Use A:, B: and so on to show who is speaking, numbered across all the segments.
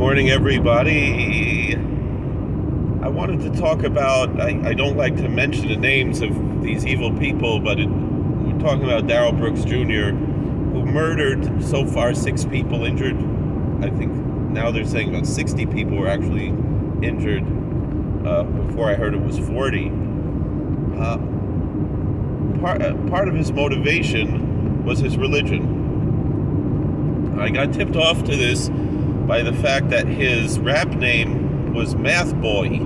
A: Morning, everybody. I wanted to talk about, I don't like to mention the names of these evil people, but we're talking about Darrell Brooks Jr., who murdered so far 6 people, injured. I think now they're saying about 60 people were actually injured. Before I heard it was 40. Part of his motivation was his religion. I got tipped off to this by the fact that his rap name was Math Boy.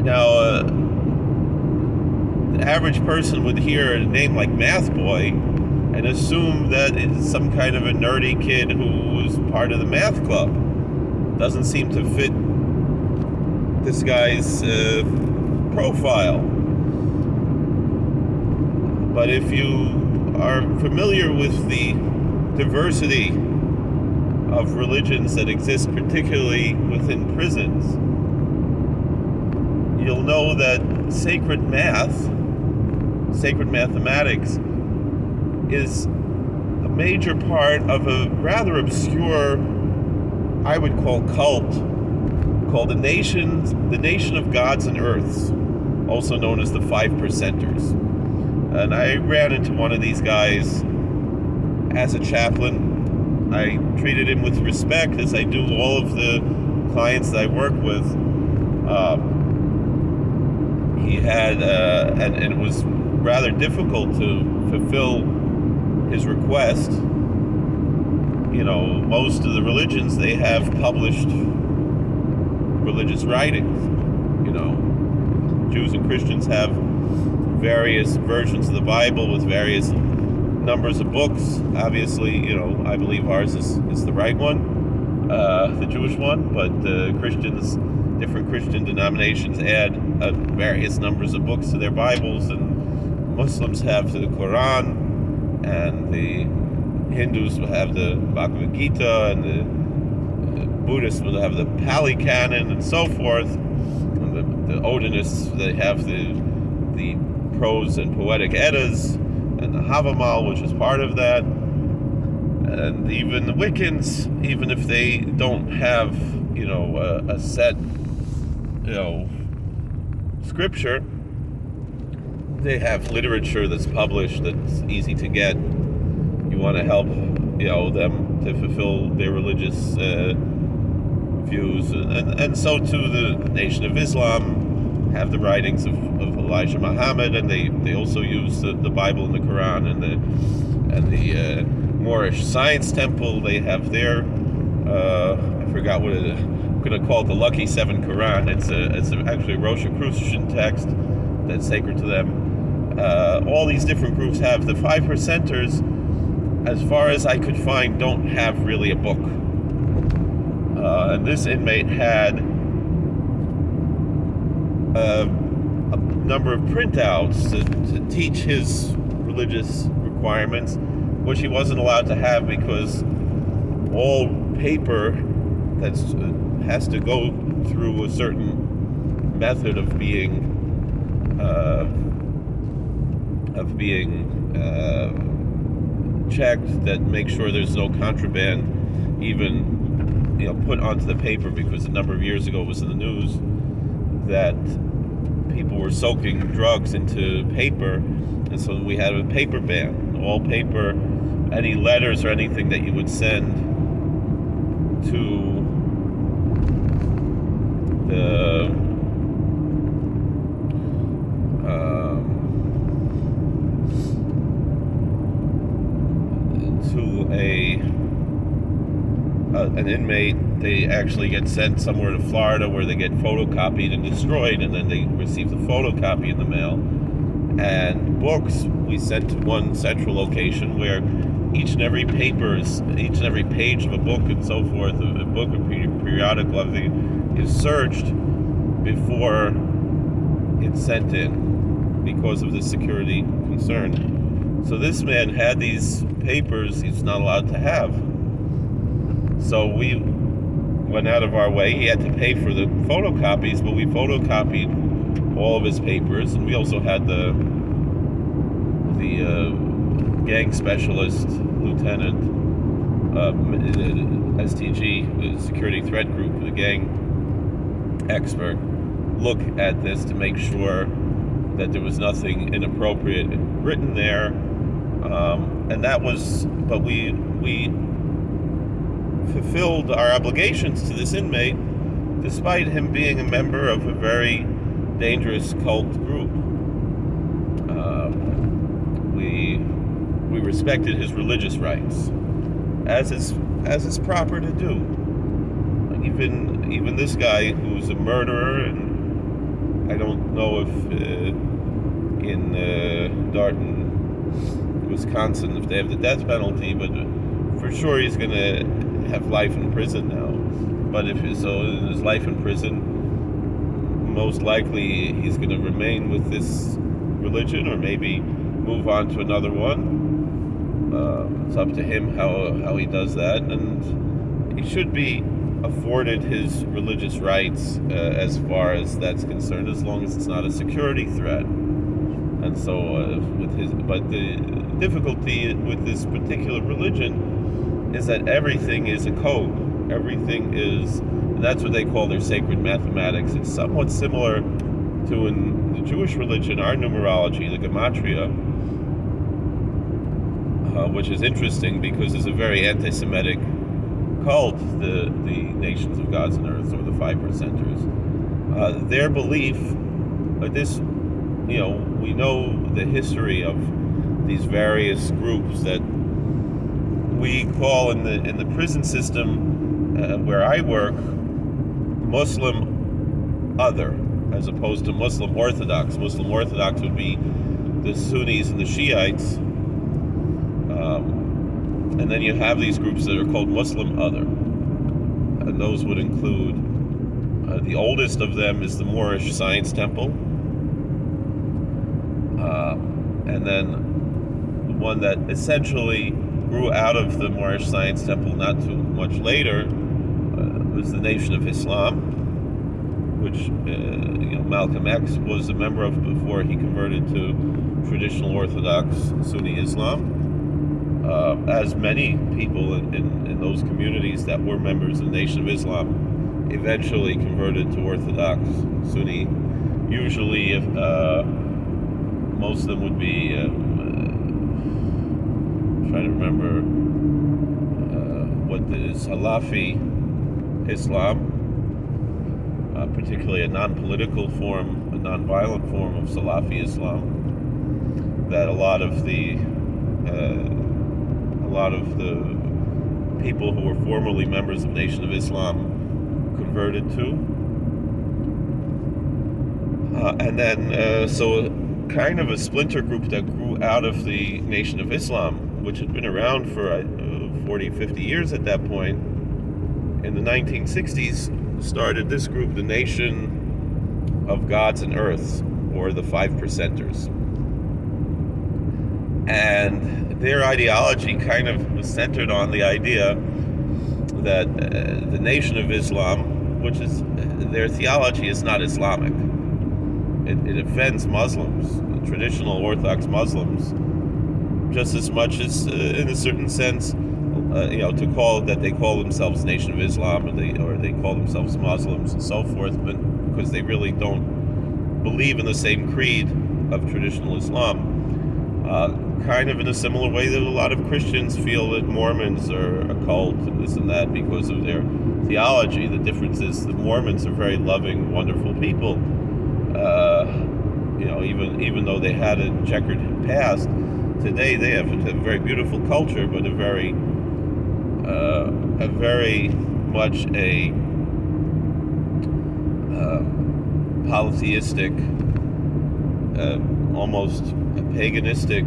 A: Now, the average person would hear a name like Math Boy and assume that it's some kind of a nerdy kid who was part of the math club. Doesn't seem to fit this guy's profile. But if you are familiar with the diversity of religions that exist, particularly within prisons, you'll know that sacred mathematics, is a major part of a rather obscure, I would call, cult called the Nation of Gods and Earths, also known as the 5%ers. And I ran into one of these guys as a chaplain. I treated him with respect, as I do all of the clients that I work with. He had, and it was rather difficult to fulfill his request. You know, most of the religions, they have published religious writings. You know, Jews and Christians have various versions of the Bible with various numbers of books. Obviously, you know, I believe ours is the right one, the Jewish one, but different Christian denominations add various numbers of books to their Bibles, and Muslims have the Quran, and the Hindus will have the Bhagavad Gita, and the Buddhists will have the Pali Canon, and so forth. And the Odinists, they have the prose and poetic Eddas, and the Havamal, which is part of that. And even the Wiccans, even if they don't have, you know, a set, you know, scripture, they have literature that's published that's easy to get. You want to help, you know, them to fulfill their religious views, and so too the Nation of Islam have the writings of Elijah Muhammad, and they also use the Bible and the Quran, and the Moorish Science Temple. They have their I forgot what I'm going to call it, the Lucky 7 Quran. It's actually a Rosicrucian text that's sacred to them. All these different groups have. The 5%ers, as far as I could find, don't have really a book. And this inmate had a number of printouts to teach his religious requirements, which he wasn't allowed to have because all paper that has to go through a certain method of being checked, that makes sure there's no contraband even, you know, put onto the paper, because a number of years ago it was in the news that people were soaking drugs into paper, and so we had a paper ban. All paper, any letters or anything that you would send to an inmate, they actually get sent somewhere to Florida where they get photocopied and destroyed, and then they receive the photocopy in the mail. And books we sent to one central location where each and every page of a book and so forth, a book, a periodical, everything, is searched before it's sent in because of the security concern. So this man had these papers he's not allowed to have. So we went out of our way. He had to pay for the photocopies, but we photocopied all of his papers, and we also had the gang specialist, lieutenant, STG, the security threat group, the gang expert, look at this to make sure that there was nothing inappropriate written there, and that was. But we fulfilled our obligations to this inmate, despite him being a member of a very dangerous cult group. We respected his religious rights, as is proper to do. Even this guy, who's a murderer, and I don't know if in Darton, Wisconsin, if they have the death penalty, but for sure he's going to have life in prison now. But in his life in prison, most likely he's going to remain with this religion, or maybe move on to another one. It's up to him how he does that, and he should be afforded his religious rights as far as that's concerned, as long as it's not a security threat. And so, but the difficulty with this particular religion is that everything is a code. Everything is, and that's what they call their sacred mathematics. It's somewhat similar to in the Jewish religion, our numerology, the gematria, which is interesting because it's a very anti-Semitic cult, the Nations of Gods and Earth, or the 5%ers. Their belief, we know the history of these various groups that we call in the prison system where I work, Muslim other, as opposed to Muslim Orthodox. Muslim Orthodox would be the Sunnis and the Shiites. And then you have these groups that are called Muslim other. And those would include, the oldest of them is the Moorish Science Temple. And then the one that essentially grew out of the Moorish Science Temple not too much later was the Nation of Islam, which Malcolm X was a member of before he converted to traditional Orthodox Sunni Islam. As many people in those communities that were members of the Nation of Islam eventually converted to Orthodox Sunni. Usually, if most of them would be, trying to remember what is Salafi Islam, particularly a non-political form, a non-violent form of Salafi Islam, that a lot of the people who were formerly members of Nation of Islam converted to. And then, so kind of a splinter group that grew out of the Nation of Islam, which had been around for 40, 50 years at that point, in the 1960s, started this group, the Nation of Gods and Earths, or the 5%ers. And their ideology kind of was centered on the idea that the Nation of Islam, which is, their theology is not Islamic. It offends Muslims, traditional Orthodox Muslims, just as much as, in a certain sense, to call that they call themselves Nation of Islam, or they call themselves Muslims and so forth, but because they really don't believe in the same creed of traditional Islam. Kind of in a similar way that a lot of Christians feel that Mormons are a cult and this and that because of their theology. The difference is the Mormons are very loving, wonderful people. Even though they had a checkered past, today they have a very beautiful culture, but a very much a polytheistic, almost a paganistic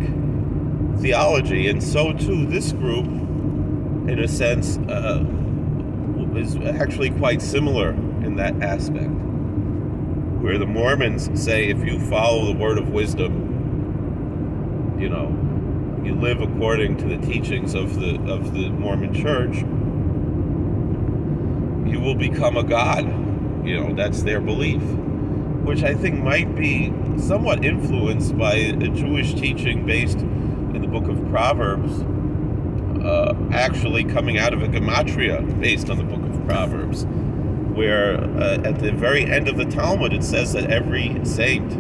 A: theology. And so too this group, in a sense, is actually quite similar in that aspect, where the Mormons say if you follow the word of wisdom, you live according to the teachings of the Mormon Church, you will become a god. That's their belief, which I think might be somewhat influenced by a Jewish teaching based in the book of Proverbs, actually coming out of a gematria based on the book of Proverbs, where at the very end of the Talmud it says that every saint,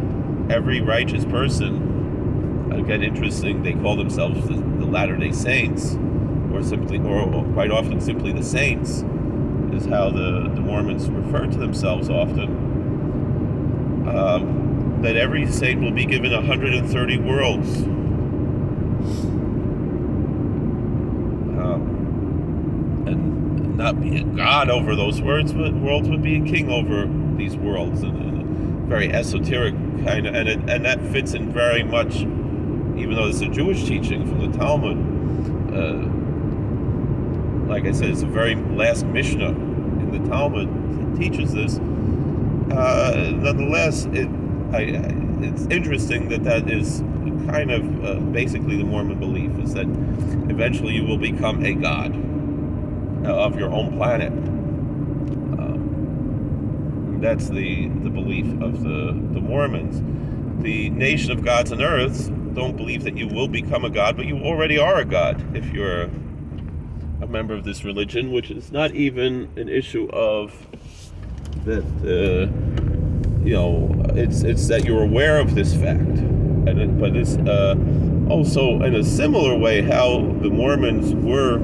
A: every righteous person, again interesting, they call themselves the Latter-day Saints, or quite often simply the saints, is how the Mormons refer to themselves often, that every saint will be given 130 worlds. And not be a god over those worlds, but be a king over these worlds, in a very esoteric kind of, and that fits in very much, even though it's a Jewish teaching from the Talmud. Like I said, it's the very last Mishnah in the Talmud teaches this. Nonetheless, it's interesting that is kind of basically the Mormon belief, is that eventually you will become a god of your own planet. That's the belief of the Mormons. The Nation of Gods and Earths don't believe that you will become a god, but you already are a god if you're a member of this religion, which is not even an issue of that. It's that you're aware of this fact, but it's also in a similar way how the Mormons were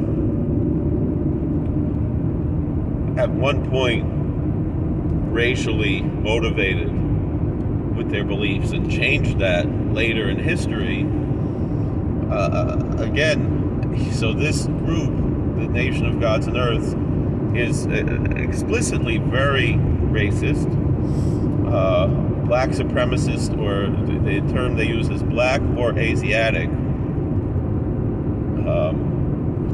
A: at one point racially motivated with their beliefs and changed that later in history. So this group, the Nation of Gods and Earths, is explicitly very racist, black supremacist, or the term they use is black or Asiatic.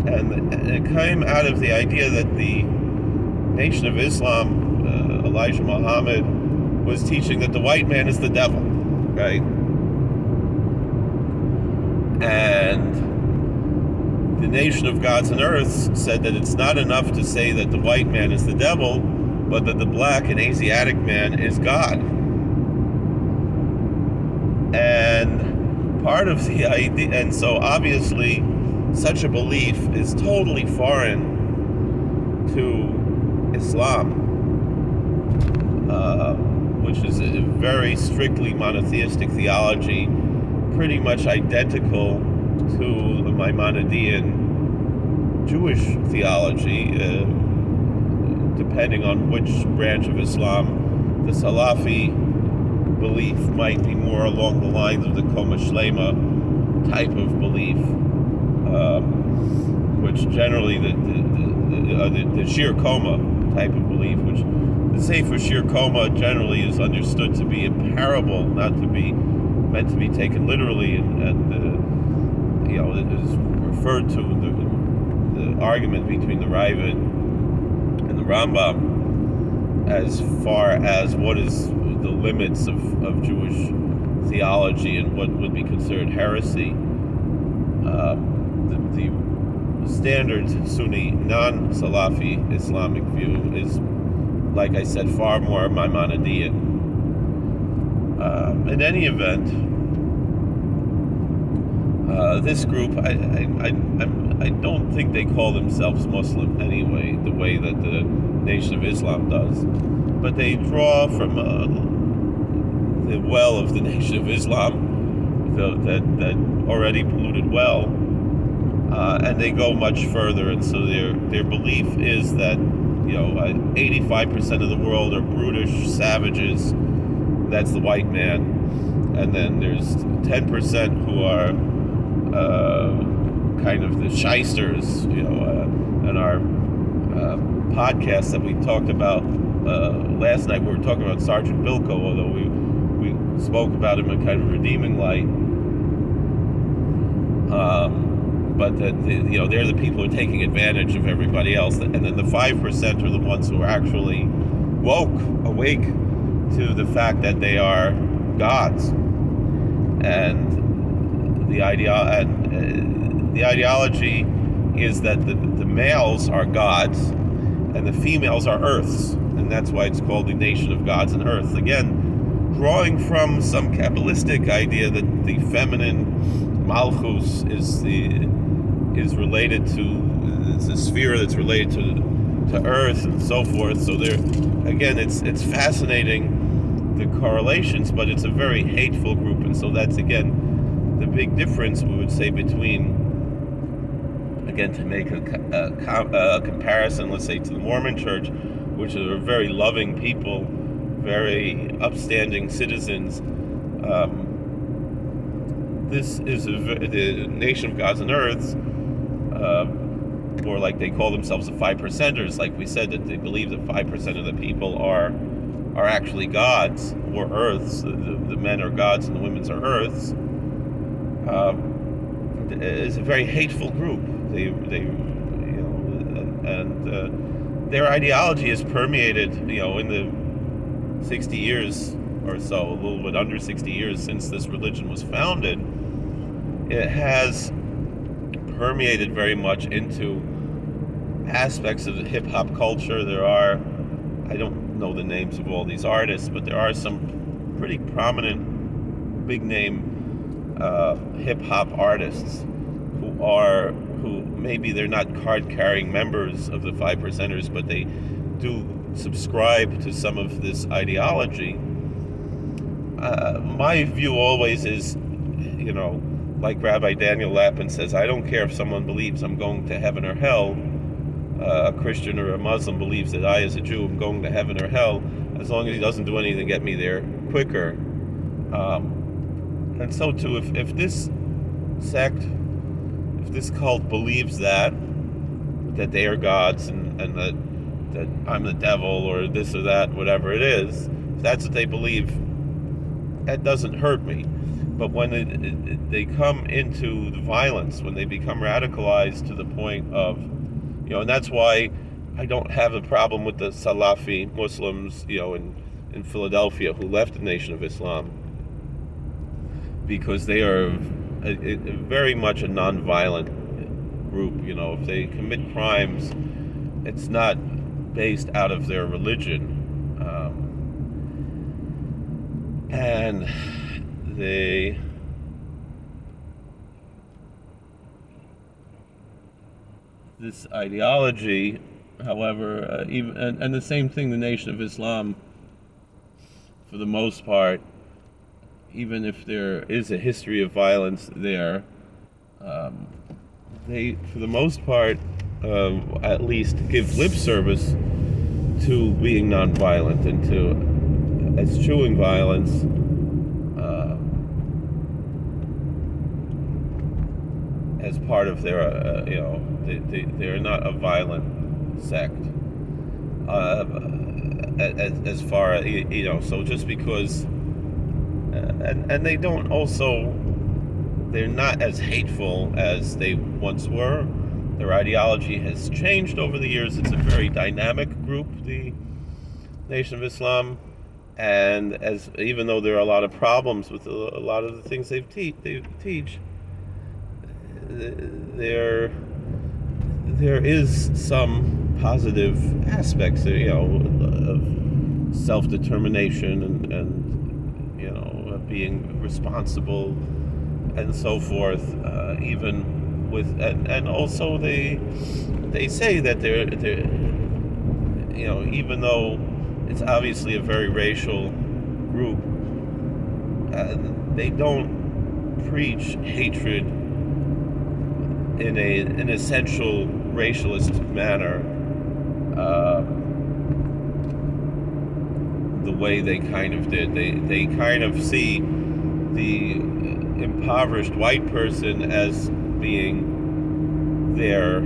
A: And it came out of the idea that the Nation of Islam, Elijah Muhammad, was teaching that the white man is the devil, right? And the Nation of Gods and Earths said that it's not enough to say that the white man is the devil, but that the black and Asiatic man is God. And part of the idea, and so obviously such a belief is totally foreign to Islam, which is a very strictly monotheistic theology, pretty much identical to the Maimonidean Jewish theology, depending on which branch of Islam. The Salafi belief might be more along the lines of the Koma Shlema type of belief, which generally the Shir Koma type of belief, which the Sefer Shir Koma generally is understood to be a parable, not to be meant to be taken literally, and it is referred to the argument between the Ravid and the Rambam as far as what is the limits of Jewish theology and what would be considered heresy. The standard Sunni non-Salafi Islamic view is, like I said, far more Maimonidean. In any event, this group, I don't think they call themselves Muslim anyway, the way that the Nation of Islam does, but they draw from the well of the Nation of Islam, that already polluted well, and they go much further, and so their belief is that 85% of the world are brutish savages. That's the white man, and then there's 10% who are kind of the shysters. In our podcast that we talked about last night, we were talking about Sergeant Bilko, although we spoke about him in kind of redeeming light. But that they're the people who are taking advantage of everybody else, and then the 5% are the ones who are actually awake to the fact that they are gods, and the ideology is that the males are gods and the females are earths, and that's why it's called the Nation of Gods and Earth. Again, drawing from some Kabbalistic idea that the feminine Malchus is the is related to, it's a sphere that's related to Earth and so forth. So there, again, it's fascinating, the correlations, but it's a very hateful group, and so that's again the big difference we would say between, again, to make a comparison, let's say, to the Mormon Church, which are very loving people, very upstanding citizens. This is the Nation of Gods and Earths, or like they call themselves the 5%ers. Like we said, that they believe that 5% of the people are actually gods, or earths. The men are gods and the women are earths. It's a very hateful group. They their ideology is permeated, in the 60 years or so, a little bit under 60 years since this religion was founded. It has permeated very much into aspects of the hip-hop culture. There are, I don't know the names of all these artists, but there are some pretty prominent, big-name hip-hop artists who maybe they're not card-carrying members of the 5%ers, but they do subscribe to some of this ideology. My view always is, like Rabbi Daniel Lapin says, I don't care if someone believes I'm going to heaven or hell. A Christian or a Muslim believes that I, as a Jew, am going to heaven or hell, as long as he doesn't do anything to get me there quicker. And so too, if this sect, if this cult believes that they are gods and that I'm the devil or this or that, whatever it is, if that's what they believe, that doesn't hurt me. But when they come into the violence, when they become radicalized to the point of, and that's why I don't have a problem with the Salafi Muslims, in Philadelphia who left the Nation of Islam, because they are very much a non-violent group. If they commit crimes, it's not based out of their religion, and this ideology, however, even and the same thing, the Nation of Islam, for the most part, even if there is a history of violence there, they, for the most part, at least give lip service to being nonviolent and to eschewing violence. As part of their, they're not a violent sect. As far as, so just because, and they don't also, they're not as hateful as they once were. Their ideology has changed over the years. It's a very dynamic group, the Nation of Islam, and even though there are a lot of problems with a lot of the things they teach, there is some positive aspects, of self-determination and being responsible and so forth. Even with and also they say that they're even though it's obviously a very racial group, they don't preach hatred in an essential racialist manner, the way they kind of did. They kind of see the impoverished white person as being their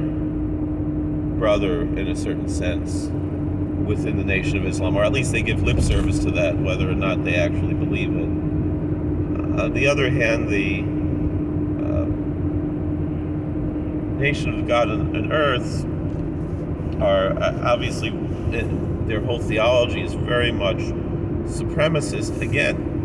A: brother in a certain sense within the Nation of Islam, or at least they give lip service to that, whether or not they actually believe it. On the other hand, the Nation of God and Earth are obviously, their whole theology is very much supremacist. Again,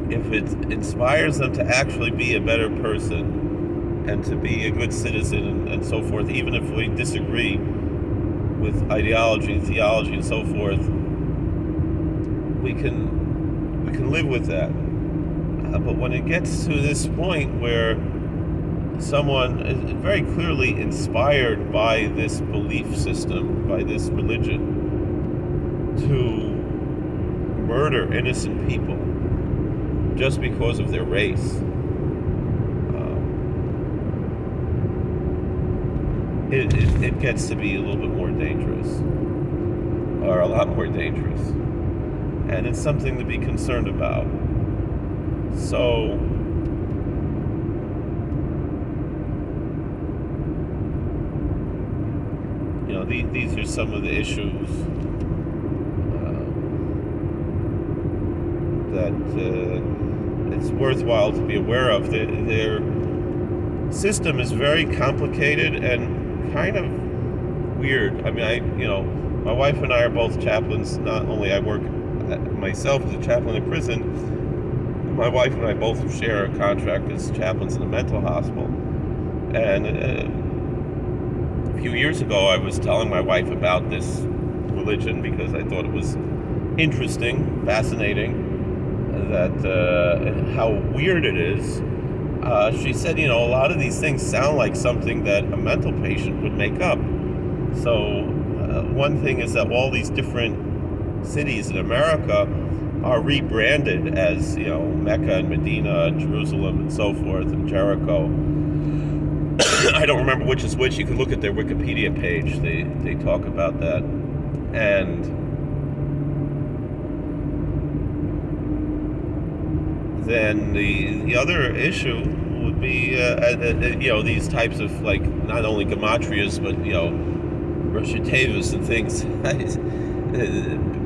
A: if it inspires them to actually be a better person and to be a good citizen and so forth, even if we disagree with ideology, theology, and so forth, we can live with that. But when it gets to this point where someone is very clearly inspired by this belief system, by this religion, to murder innocent people just because of their race. It gets to be a little bit more dangerous, or a lot more dangerous, and it's something to be concerned about. So these are some of the issues that it's worthwhile to be aware of. Their system is very complicated and kind of weird. I mean, my wife and I are both chaplains. Not only I work myself as a chaplain in prison, my wife and I both share a contract as chaplains in a mental hospital. And a few years ago, I was telling my wife about this religion because I thought it was interesting, fascinating, that how weird it is. She said, a lot of these things sound like something that a mental patient would make up. So one thing is that all these different cities in America are rebranded as, Mecca and Medina and Jerusalem and so forth, and Jericho. I don't remember which is which. You can look at their Wikipedia page. They talk about that. And then the other issue would be, these types of, like, not only gematrias, but, Rosh Tevus and things.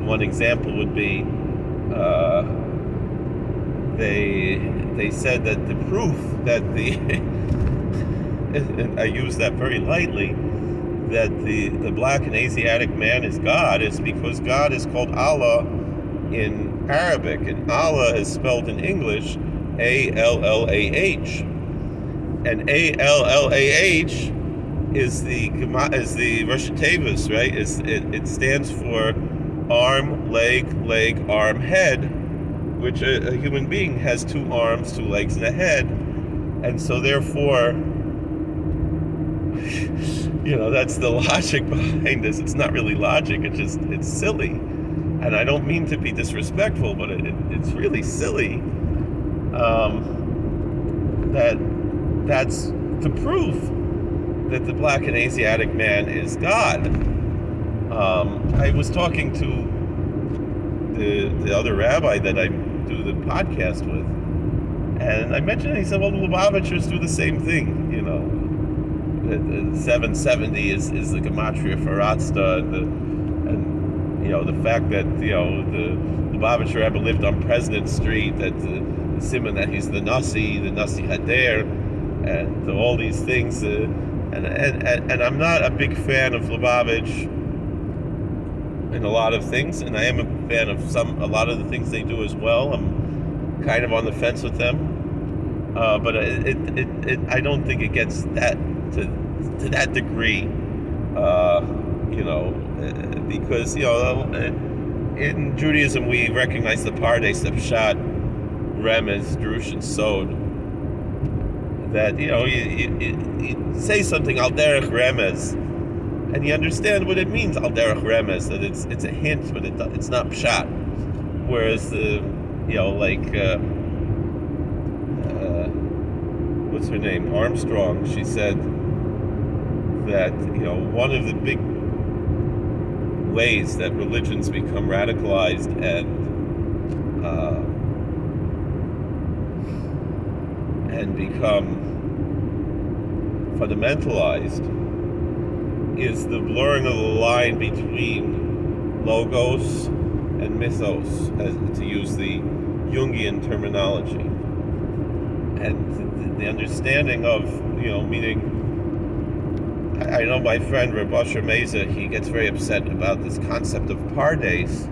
A: One example would be, they said that the proof that and I use that very lightly, that the black and Asiatic man is God is because God is called Allah in Arabic, and Allah is spelled in English A-L-L-A-H, and A-L-L-A-H is the Rosh Tevus, right? It stands for arm, leg, arm, head, which a human being has 2 arms, 2 legs, and a head, and so therefore, that's the logic behind this. It's not really logic. It's silly. And I don't mean to be disrespectful, but it's really silly. That's the proof that the black and Asiatic man is God. I was talking to the other rabbi that I do the podcast with, and I mentioned, he said, well, the Lubavitchers do the same thing, 770 is the gematria for Ratzda, and the fact that the Lubavitcher Rebbe lived on President Street, that the simon that he's the Nasi Hader, and all these things, and I'm not a big fan of Lubavitch in a lot of things, and I am a fan of a lot of the things they do as well. I'm kind of on the fence with them, but I don't think it gets that to that degree, because in Judaism we recognize the Pardes, the Pshat, Remez, Drush, and Sod. That you say something al derech Remez, and you understand what it means al derech Remez, that it's a hint, but it's not Pshat. Whereas what's her name, Armstrong, she said that one of the big ways that religions become radicalized and become fundamentalized is the blurring of the line between logos and mythos, to use the Jungian terminology, and the understanding of, meaning, I know my friend Reb Asher Meza, he gets very upset about this concept of Pardes,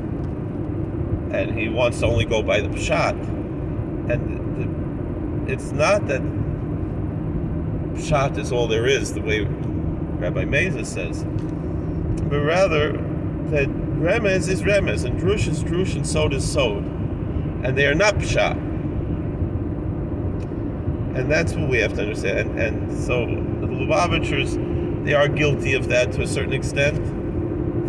A: and he wants to only go by the Pshat, and it's not that Pshat is all there is, the way Rabbi Meza says, but rather that Remez is Remez, and Drush is Drush, and Sod is Sod, and they are not Pshat. And that's what we have to understand. And so the Lubavitchers, they are guilty of that to a certain extent,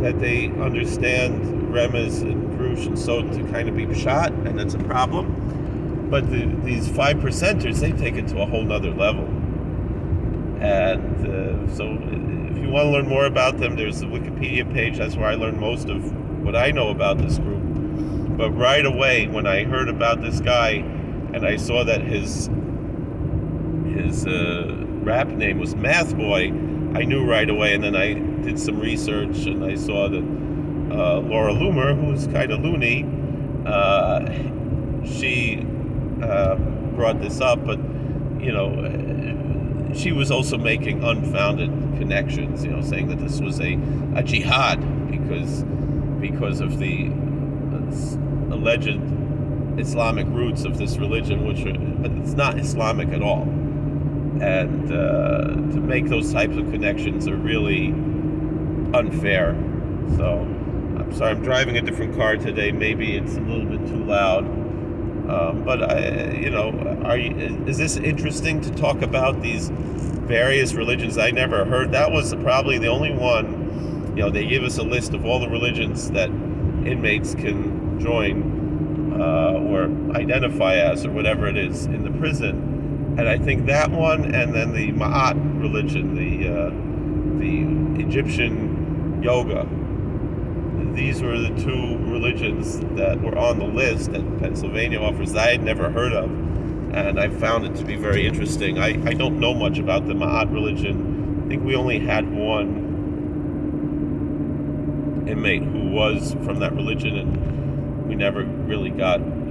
A: that they understand Remez and Grush and Sod to kind of be pshat, and that's a problem. But these 5%ers, they take it to a whole nother level. And so if you want to learn more about them, there's a Wikipedia page. That's where I learned most of what I know about this group. But right away, when I heard about this guy, and I saw that his rap name was Math Boy, I knew right away. And then I did some research, and I saw that Laura Loomer, who's kind of loony, she brought this up, but she was also making unfounded connections, saying that this was a jihad because of the alleged Islamic roots of this religion, but it's not Islamic at all. And to make those types of connections are really unfair. So I'm sorry, I'm driving a different car today. Maybe it's a little bit too loud. But is this interesting to talk about these various religions? I never heard. That was probably the only one. They gave us a list of all the religions that inmates can join or identify as, or whatever it is, in the prison. And I think that one, and then the Ma'at religion, the Egyptian yoga. These were the two religions that were on the list that Pennsylvania offers that I had never heard of, and I found it to be very interesting. I don't know much about the Ma'at religion. I think we only had one inmate who was from that religion, and we never really got